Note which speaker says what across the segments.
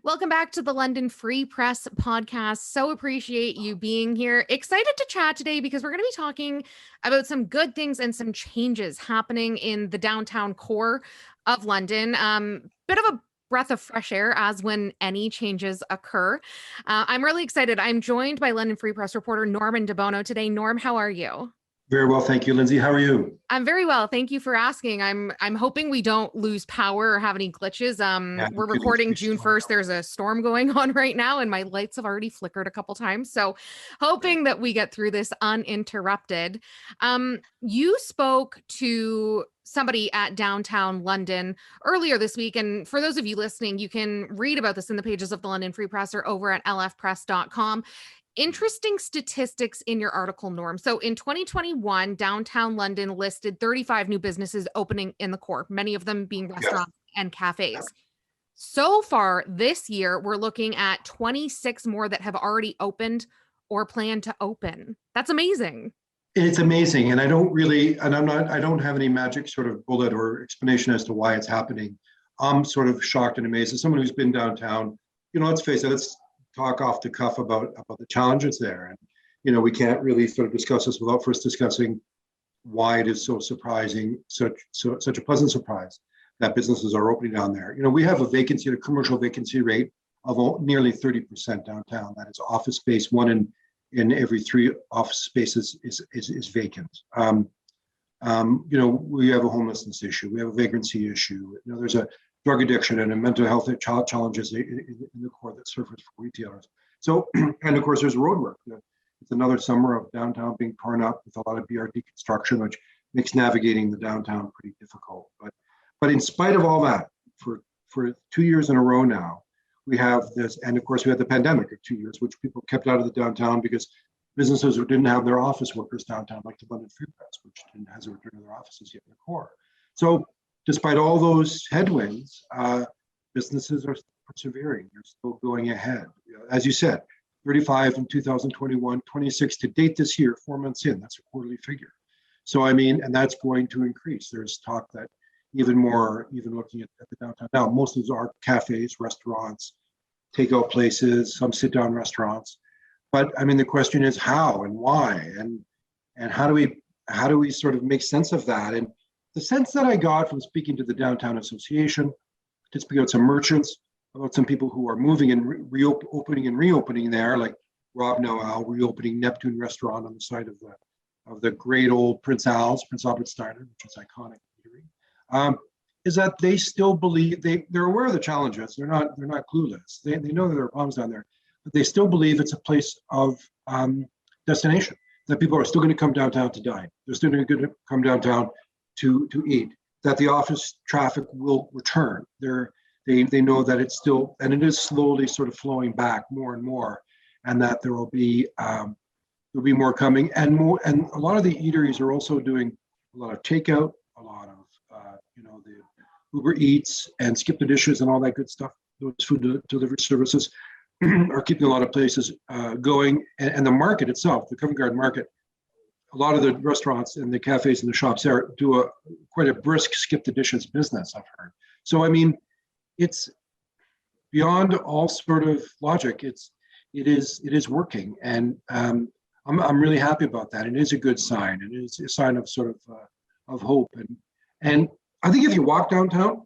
Speaker 1: Welcome back to the London Free Press Podcast. So appreciate you being here. Excited to chat today because we're going to be talking about some good things and some changes happening in the downtown core of London. Bit of a breath of fresh air as when any changes occur. I'm really excited. I'm joined by London Free Press reporter Norman De Bono today. Norm, how are you?
Speaker 2: Very well, thank you, Lynzee. How are you?
Speaker 1: I'm very well. Thank you for asking. I'm hoping we don't lose power or have any glitches. We're recording June 1st. There's a storm going on right now, and my lights have already flickered a couple times. So hoping that we get through this uninterrupted. You spoke to somebody at downtown London earlier this week. And for those of you listening, you can read about this in the pages of the London Free Press or over at lfpress.com. Interesting statistics in your article, Norm. So in 2021, downtown London listed 35 new businesses opening in the core, many of them being restaurants and cafes. So far this year, we're looking at 26 more that have already opened or plan to open. That's amazing.
Speaker 2: It's amazing. And I don't have any magic sort of bullet or explanation as to why it's happening. I'm sort of shocked and amazed. As someone who's been downtown, let's face it, let's talk off the cuff about the challenges there. And, we can't really sort of discuss this without first discussing why it is so surprising, such a pleasant surprise that businesses are opening down there. We have a commercial vacancy rate of nearly 30% downtown. That is office space. One in every three office spaces is vacant. We have a homelessness issue. We have a vagrancy issue. There's a drug addiction and a mental health challenges in the core that surface for retailers. So, and of course, there's road work. It's another summer of downtown being torn up with a lot of BRT construction, which makes navigating the downtown pretty difficult. But in spite of all that, for 2 years in a row now, we have this, and of course we had the pandemic of 2 years, which people kept out of the downtown because businesses didn't have their office workers downtown, like the London Free Press, which hasn't returned to their offices yet in the core. So despite all those headwinds, businesses are persevering. They're still going ahead. As you said, 35 in 2021, 26 to date this year, 4 months in. That's a quarterly figure. So, and that's going to increase. There's talk that even looking at the downtown now, most of those are cafes, restaurants, takeout places, some sit-down restaurants. But the question is how and why, and how do we sort of make sense of that? And the sense that I got from speaking to the Downtown Association, to speak about some merchants, about some people who are moving and reopening there, like Rob Noel reopening Neptune restaurant on the side of the great old Prince Albert's Diner, which is iconic eatery, is that they still believe they're aware of the challenges. They're not clueless. They know that there are problems down there, but they still believe it's a place of destination. That people are still going to come downtown to dine. They're still going to come downtown to eat, that the office traffic will return. They know that it's still, and it is slowly sort of flowing back more and more, and that there will be more coming, and more. And a lot of the eateries are also doing a lot of takeout, a lot of the Uber Eats and Skip the Dishes and all that good stuff. Those food delivery services are keeping a lot of places going, and the market itself, the Covent Garden market. A lot of the restaurants and the cafes and the shops there do quite a brisk skip the dishes business, I've heard. So it's beyond all sort of logic. It is working, and I'm really happy about that. It is a good sign, and it's a sign of sort of hope. And I think if you walk downtown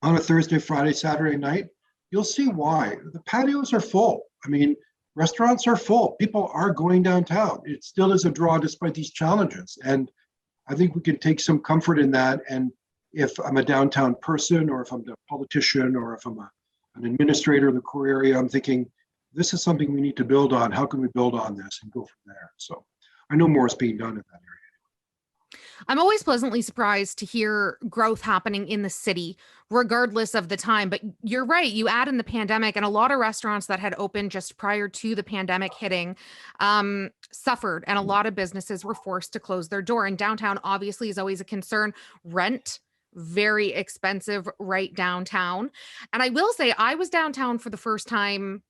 Speaker 2: on a Thursday, Friday, Saturday night, you'll see why. The patios are full. Restaurants are full. People are going downtown. It still is a draw despite these challenges. And I think we can take some comfort in that. And if I'm a downtown person, or if I'm a politician, or if I'm an administrator in the core area, I'm thinking, this is something we need to build on. How can we build on this and go from there? So I know more is being done in that area.
Speaker 1: I'm always pleasantly surprised to hear growth happening in the city, regardless of the time. But you're right. You add in the pandemic, and a lot of restaurants that had opened just prior to the pandemic hitting suffered, and a lot of businesses were forced to close their door. And downtown obviously is always a concern. Rent, very expensive right downtown. And I will say, I was downtown for the first time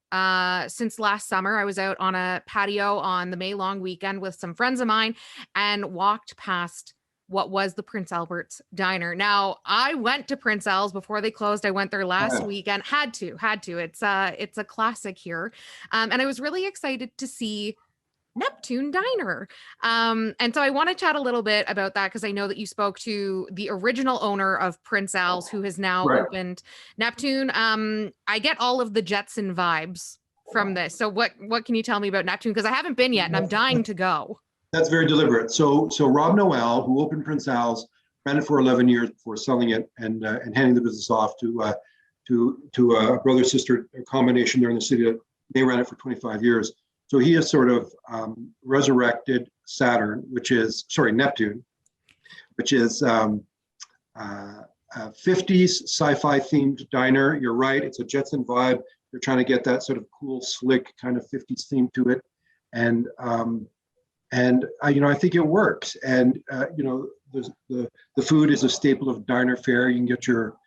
Speaker 1: since last summer. I was out on a patio on the May long weekend with some friends of mine and walked past what was the Prince Albert's Diner. Now, I went to Prince Al's before they closed. I went there last weekend. Had to. It's a classic here. And I was really excited to see Neptune Diner. And so I want to chat a little bit about that because I know that you spoke to the original owner of Prince Al's who has now opened Neptune. I get all of the Jetson vibes from this. So what can you tell me about Neptune? Because I haven't been yet and I'm dying to go. That's
Speaker 2: very deliberate. So Rob Noel, who opened Prince Al's, ran it for 11 years before selling it and handing the business off to a brother-sister combination there in the city. They ran it for 25 years. So he has sort of resurrected Neptune, which is a 50s sci-fi themed diner. You're right, it's a Jetson vibe. They're trying to get that sort of cool, slick kind of 50s theme to it. And I think it works. And the food is a staple of diner fare. You can get your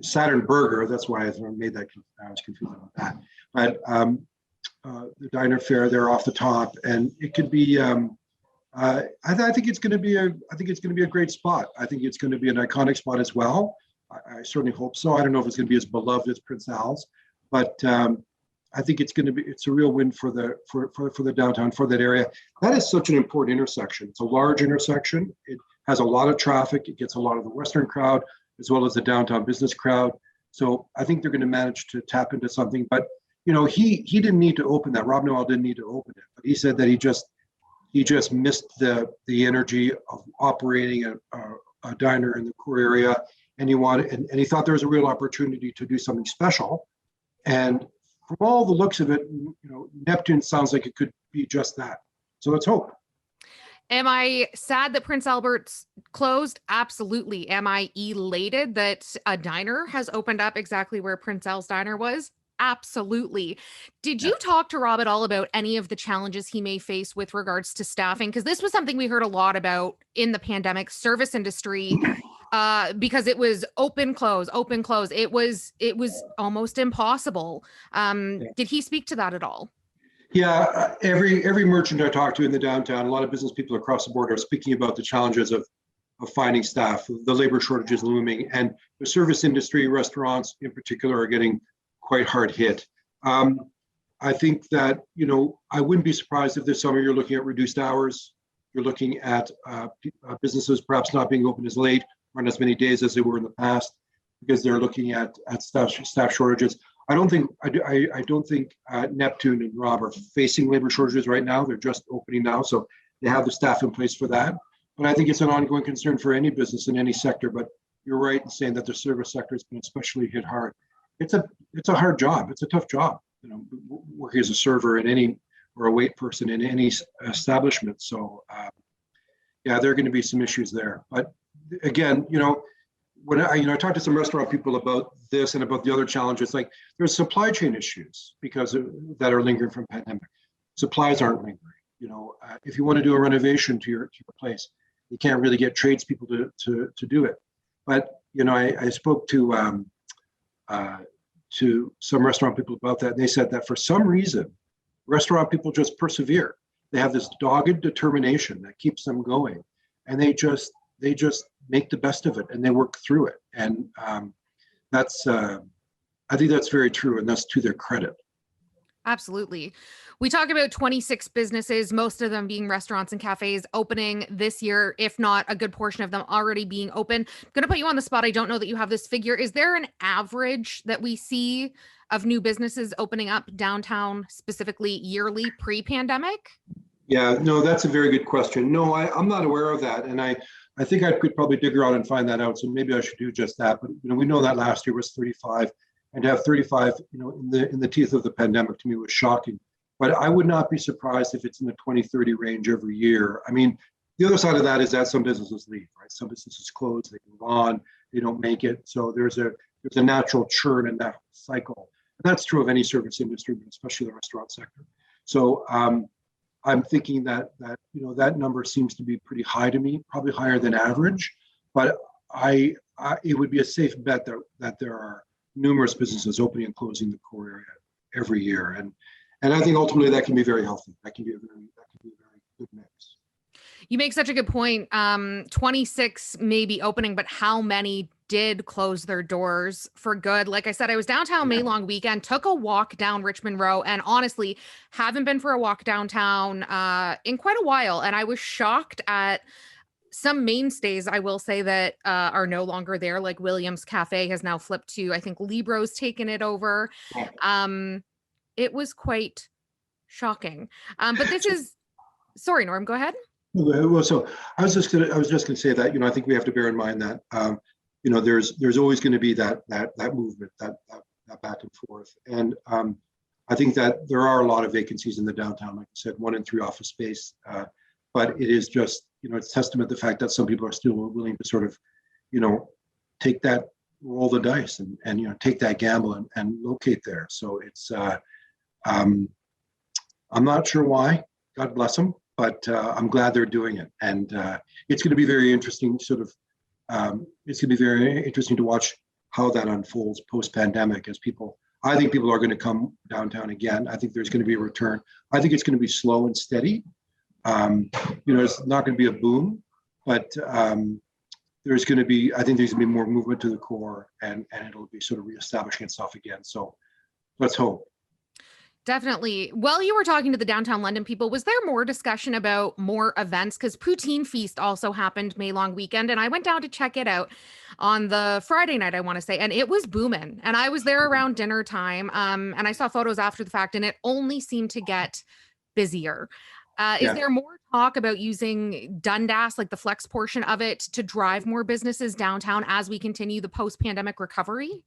Speaker 2: Saturn burger. That's why I made that. I was confused about that. But the diner fare there off the top, and it could be. I think it's going to be a great spot. I think it's going to be an iconic spot as well. I certainly hope so. I don't know if it's going to be as beloved as Prince Al's, but I think it's a real win for the downtown, for that area. That is such an important intersection. It's a large intersection. It has a lot of traffic. It gets a lot of the Western crowd as well as the downtown business crowd. So I think they're going to manage to tap into something. But he didn't need to open that. Rob Noel didn't need to open it, but he said that he just missed the energy of operating a diner in the core area, and he thought there was a real opportunity to do something special. And from all the looks of it, Neptune sounds like it could be just that. So let's hope.
Speaker 1: Am I sad that Prince Albert's closed? Absolutely. Am I elated that a diner has opened up exactly where Prince Al's Diner was? Absolutely. Did you talk to Rob at all about any of the challenges he may face with regards to staffing? Because this was something we heard a lot about in the pandemic service industry, because it was open, close. It was almost impossible. Did he speak to that at all?
Speaker 2: Yeah, every merchant I talk to in the downtown, a lot of business people across the board are speaking about the challenges of finding staff, the labor shortages looming, and the service industry, restaurants in particular, are getting quite hard hit. I think that, I wouldn't be surprised if this summer you're looking at reduced hours. You're looking at businesses perhaps not being open as late or on as many days as they were in the past, because they're looking at staff shortages. I don't think Neptune and Rob are facing labor shortages right now. They're just opening now, so they have the staff in place for that. But I think it's an ongoing concern for any business in any sector. But you're right in saying that the service sector has been especially hit hard. It's a hard job. It's a tough job, working as a server or a wait person in any establishment. So there are going to be some issues there. But again, when I talked to some restaurant people about this and about the other challenges, like there's supply chain issues that are lingering from pandemic. Supplies aren't lingering. If you want to do a renovation to your place, you can't really get tradespeople to do it. But I spoke to some restaurant people about that, and they said that for some reason, restaurant people just persevere. They have this dogged determination that keeps them going, and they just make the best of it, and they work through it. And I think that's very true, and that's to their credit.
Speaker 1: Absolutely. We talk about 26 businesses, most of them being restaurants and cafes, opening this year, if not a good portion of them already being open. I'm going to put you on the spot. I don't know that you have this figure. Is there an average that we see of new businesses opening up downtown, specifically yearly pre-pandemic?
Speaker 2: Yeah, no, that's a very good question. No, I'm not aware of that. And I think I could probably dig around and find that out. So maybe I should do just that. But we know that last year was 35. And to have 35, in the teeth of the pandemic, to me was shocking. But I would not be surprised if it's in the 20, 30 range every year. I mean, the other side of that is that some businesses leave, right? Some businesses close, they move on, they don't make it. So there's a natural churn in that cycle. And that's true of any service industry, but especially the restaurant sector. So I'm thinking that that number seems to be pretty high to me, probably higher than average. But it would be a safe bet that there are numerous businesses opening and closing the core area every year, and I think ultimately that can be very healthy. That can be a very good mix.
Speaker 1: You make such a good point. 26 may be opening, but how many did close their doors for good? Like I said, I was downtown May long weekend, took a walk down Richmond Row, and honestly, haven't been for a walk downtown in quite a while. And I was shocked at some mainstays, I will say, that are no longer there. Like Williams Cafe has now flipped to, I think Libro's taken it over. It was quite shocking. But this is, sorry, Norm, go ahead.
Speaker 2: Well, so I was just gonna say that, I think we have to bear in mind that, there's always going to be that movement, that back and forth. And I think that there are a lot of vacancies in the downtown, like I said, 1 in 3 office space. But it is just, it's testament to the fact that some people are still willing to sort of, take that, roll the dice and take that gamble and locate there. So it's, I'm not sure why, God bless them, but I'm glad they're doing it. And it's going to be very interesting, it's going to be very interesting to watch how that unfolds post-pandemic as I think people are going to come downtown again. I think there's going to be a return. I think it's going to be slow and steady. It's not going to be a boom, but there's going to be more movement to the core and it'll be sort of reestablishing itself again. So let's hope.
Speaker 1: Definitely. While you were talking to the downtown London people, was there more discussion about more events? Because Poutine Feast also happened May long weekend, and I went down to check it out on the Friday night, I want to say, and it was booming. And I was there around dinner time, and I saw photos after the fact, and it only seemed to get busier. Is there more talk about using Dundas, like the flex portion of it, to drive more businesses downtown as we continue the post-pandemic recovery?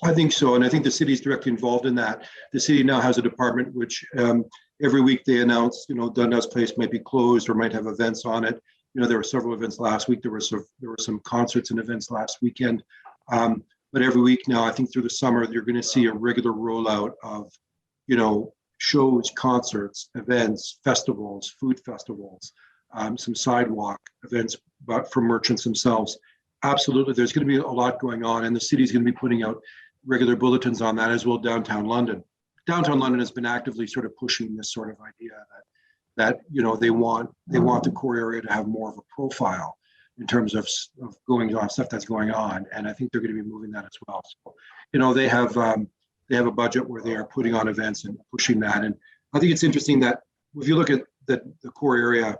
Speaker 2: I think so. And I think the city's directly involved in that. The city now has a department which every week they announce, Dundas Place might be closed or might have events on it. There were several events last week. There were some concerts and events last weekend. But every week now, I think through the summer, you're going to see a regular rollout of, shows, concerts, events, festivals, food festivals, some sidewalk events, but for merchants themselves. Absolutely. There's going to be a lot going on, and the city's going to be putting out regular bulletins on that, as well. Downtown London has been actively sort of pushing this sort of idea that they want the core area to have more of a profile in terms of going on stuff that's going on, and I think they're going to be moving that as well. So, they have a budget where they are putting on events and pushing that, and I think it's interesting that if you look at the core area,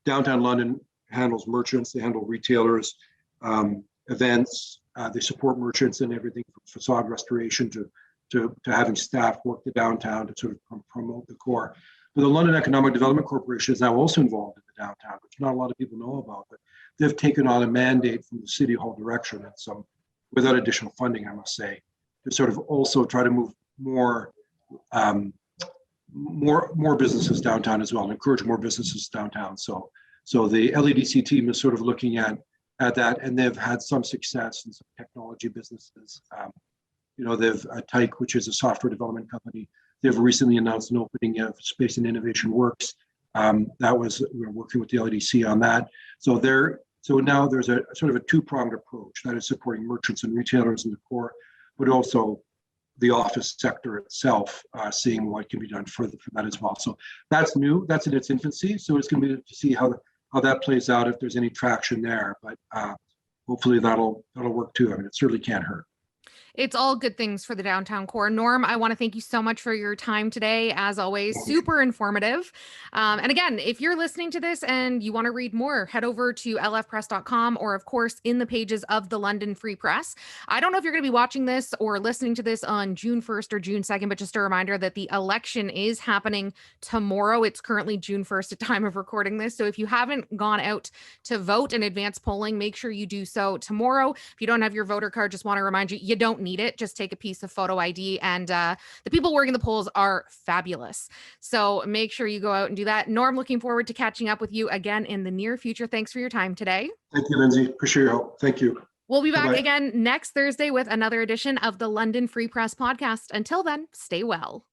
Speaker 2: downtown London handles merchants, they handle retailers, events. They support merchants and everything from facade restoration to having staff work the downtown to sort of promote the core. But the London Economic Development Corporation is now also involved in the downtown, which not a lot of people know about. But they've taken on a mandate from the City Hall direction, and some without additional funding, I must say, to sort of also try to move more businesses downtown as well, and encourage more businesses downtown. So the LEDC team is sort of looking at that, and they've had some success in some technology businesses. They've Tyke, which is a software development company. They've recently announced an opening of Space and Innovation Works. We're working with the LEDC on that. So now there's a sort of a two-pronged approach that is supporting merchants and retailers in the core, but also the office sector itself, seeing what can be done further for that as well. So that's new. That's in its infancy. So it's going to be to see how that plays out, if there's any traction there. But hopefully that'll work too. I mean, it certainly can't hurt.
Speaker 1: It's all good things for the downtown core. Norm, I want to thank you so much for your time today. As always, super informative. And again, if you're listening to this and you want to read more, head over to lfpress.com, or of course in the pages of the London Free Press. I don't know if you're going to be watching this or listening to this on June 1st or June 2nd, but just a reminder that the election is happening tomorrow. It's currently June 1st at time of recording this. So if you haven't gone out to vote in advance polling, make sure you do so tomorrow. If you don't have your voter card, just want to remind you, you don't need it. Just take a piece of photo ID, and the people working the polls are fabulous. So make sure you go out and do that. Norm, looking forward to catching up with you again in the near future. Thanks for your time today.
Speaker 2: Thank you, Lynzee. Appreciate your help. Thank you.
Speaker 1: We'll be back again next Thursday with another edition of the London Free Press podcast. Until then, stay well.